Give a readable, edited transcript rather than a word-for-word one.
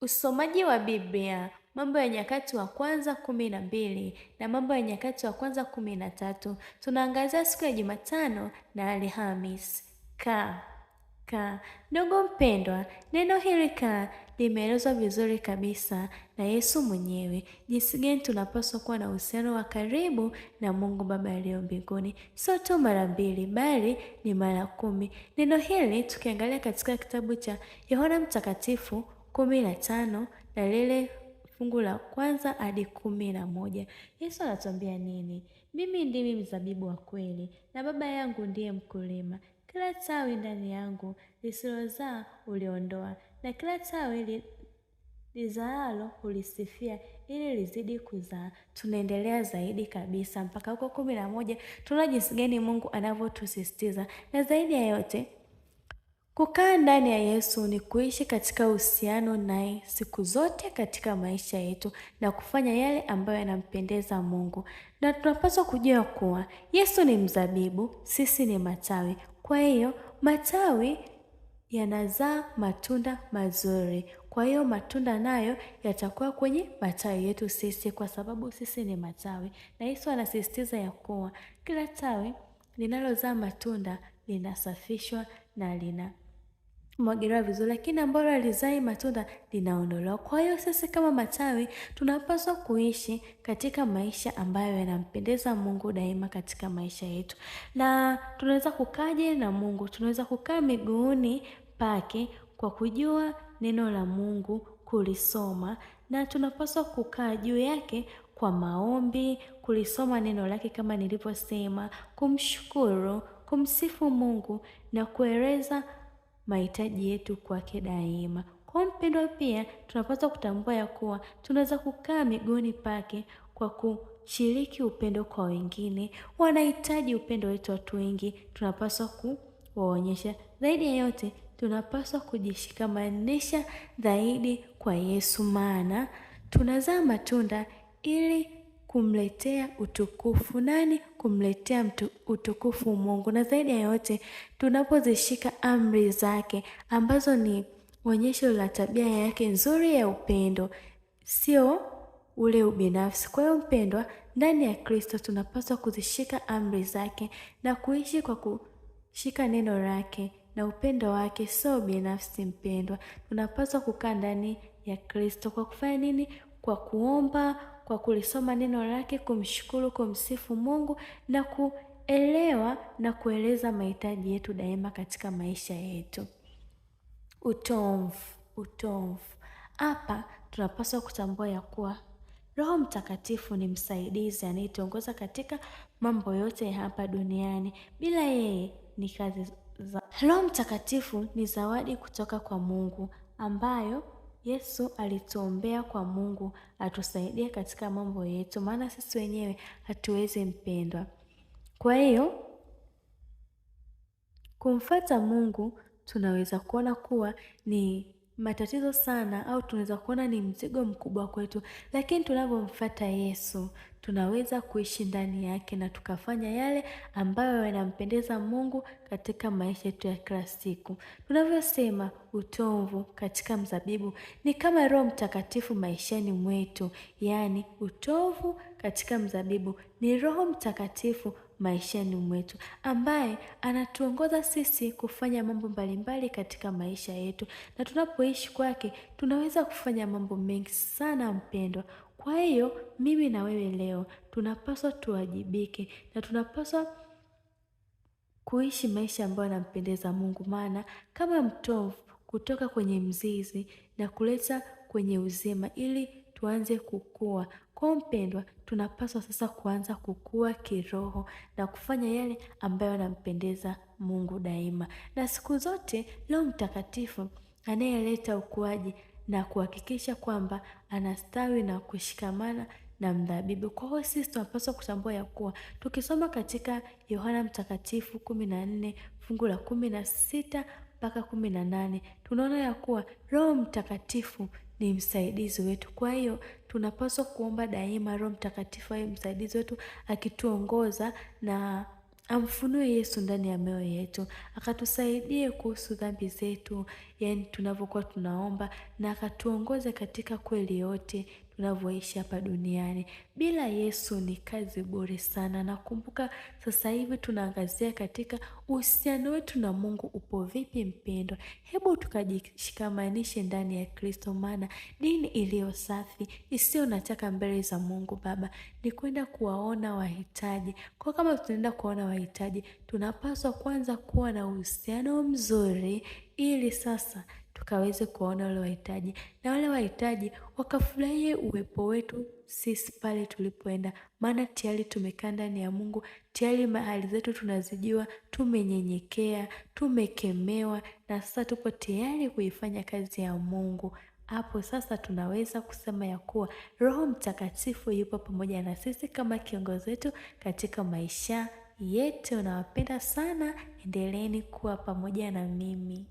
Usomaji wa Biblia, Mambo ya Nyakati wa Kwanza 12 na Mambo ya Nyakati wa Kwanza 13. Tunaangazia siku ya Jumatano na Alhamisi. Ndugu mpendwa, neno hili limeelezwa vizuri kabisa na Yesu mwenyewe, jinsi gani tunapaswa kuwa na uhusiano wa karibu na Mungu Baba aliye mbinguni, sio tu mara 2 bali ni mara 10. Neno hili tukiangalia katika kitabu cha Yohana Mtakatifu 15 na lile fungu la 1 hadi 11. Yesu anatuambia nini? Mimi ndimi mzabibu wa kweli na Baba yangu ndiye mkulima. Kila tawi ndani yangu lisilozaa uliondoa, na kila tawi lizaalo ulisifia ili lizidi kuzaa. Tunaendelea zaidi kabisa mpaka huko 11. Tunaona jinsi gani Mungu anavyotusisitiza, na zaidi ya yote kukaa ndani ya Yesu ni kuishi katika uhusiano naye siku zote katika maisha yetu na kufanya yale ambayo yanampendeza Mungu. Na tunapaswa kujua kuwa Yesu ni mzabibu, sisi ni matawi. Kwa hiyo matawi yanazaa matunda mazuri. Kwa hiyo matunda nayo yatakuwa kwenye matawi yetu sisi, kwa sababu sisi ni matawi. Na Yesu anasisitiza ya kuwa kila tawi linalozaa matunda linasafishwa na mwagiliwa vizuri, lakini ambalo halizai matunda linaondolewa. Kwa hiyo sisi kama matawi tunapaswa kuishi katika maisha ambayo yanampendeza Mungu daima katika maisha yetu. Na tunaweza kukaje na Mungu? Tunaweza kukaa miguuni pake kwa kujua neno la Mungu, kulisoma, na tunapaswa kukaa juu yake kwa maombi, kulisoma neno lake kama nilivyosema, kumshukuru, kumsifu Mungu na kueleza mahitaji yetu kwake daima. Kwa mpendwa, pia tunapaswa kutambua ya kuwa tunaweza kukaa miguuni pake kwa kushiriki upendo kwa wengine. Wanahitaji upendo wetu watu wengi, tunapaswa kuwaonyesha. Zaidi ya yote tunapaswa kujishikamanisha zaidi kwa Yesu, maana tunazaa matunda ili kumletea utukufu nani? Kumletea utukufu Mungu. Na zaidi ya yote tunapozishika amri zake ambazo ni onyesho la tabia yake nzuri ya upendo, sio ule ubinafsi. Kwa hiyo mpendwa, ndani ya Kristo tunapaswa kuzishika amri zake na kuishi kwa kushika neno lake na upendo wake, sio binafsi. Mpendwa, tunapaswa kukaa ndani ya Kristo kwa kufanya nini? Kwa kuomba, kwa kulisoma neno lake, kumshukuru, kumsifu Mungu na kuelewa na kueleza mahitaji yetu daima katika maisha yetu. Utomvu. Hapa tunapaswa kutambua ya kuwa Roho Mtakatifu ni msaidizi anayetuongoza katika mambo yote ya hapa duniani. Bila yeye ni kazi za Roho Mtakatifu ni zawadi kutoka kwa Mungu ambayo Yesu alituombea kwa Mungu atusaidie katika mambo yetu, maana sisi wenyewe hatuwezi mpendwa. Kwa hiyo kumfuata Mungu tunaweza kuona kuwa ni matatizo sana, au tunaweza kuona ni mzigo mkubwa kwetu, lakini tunapomfuata Yesu tunaweza kuishi ndani yake na tukafanya yale ambayo yanampendeza Mungu katika maisha yetu ya kila siku. Tunavyosema utomvu katika mzabibu ni kama Roho Mtakatifu maishani mwetu, yaani utovu katika mzabibu ni Roho Mtakatifu maishani mwetu ambaye anatuongoza sisi kufanya mambo mbalimbali katika maisha yetu, na tunapoishi kwake tunaweza kufanya mambo mengi sana mpendwa. Kwa hiyo mimi na wewe leo tunapaswa tuwajibike na tunapaswa kuishi maisha ambayo yanampendeza Mungu, maana kama mtovu kutoka kwenye mzizi na kuleta kwenye uzima ili tuanze kukua. Kwa mpendwa, tunapaswa sasa kuanza kukua kiroho na kufanya yale ambayo yanampendeza Mungu daima. Na siku zote Roho Mtakatifu anayeleta ukuaji na kuhakikisha kwamba anastawi na kushikamana na mzabibu. Kwa hiyo sisi tunapaswa kutambua ya kuwa tukisoma katika Yohana Mtakatifu 14 fungu la 16 mpaka 18 tunaona ya kuwa Roho Mtakatifu ni msaidizi wetu. Kwa hiyo tunapaswa kuomba daima Roho Mtakatifu awe msaidizi wetu akituongoza na amfunue Yesu ndani ya mioyo yetu, akatusaidie kuhusu dhambi zetu, yani tunavyokuwa tunaomba, na akatuongoze katika kweli yote tunavyoishi hapa duniani. Bila Yesu ni kazi bure sana. Nakumbuka sasa hivi tunaangazia katika uhusiano wetu na Mungu upo vipi mpendwa. Hebu tukajishikamanishe ndani ya Kristo, maana dini iliyo safi isiyo nataka mbele za Mungu Baba ni kwenda kuwaona wahitaji. Kwa kama tunaenda kuwaona wahitaji, tunapaswa kwanza kuwa na uhusiano mzuri ili sasa tukaweze kuwaona wale wahitaji na wale wahitaji wakafurahie uwepo wetu sisi pale tulipoenda, maana tayari tumekaa ndani ya Mungu, tayari mahali zetu tunazijua, tumenyenyekea, tumekemewa na sasa tupo tayari kuifanya kazi ya Mungu. Hapo sasa tunaweza kusema ya kuwa Roho Mtakatifu yupo pamoja na sisi kama kiongozi wetu katika maisha yetu. Nawapenda sana, endeleeni kuwa pamoja na mimi.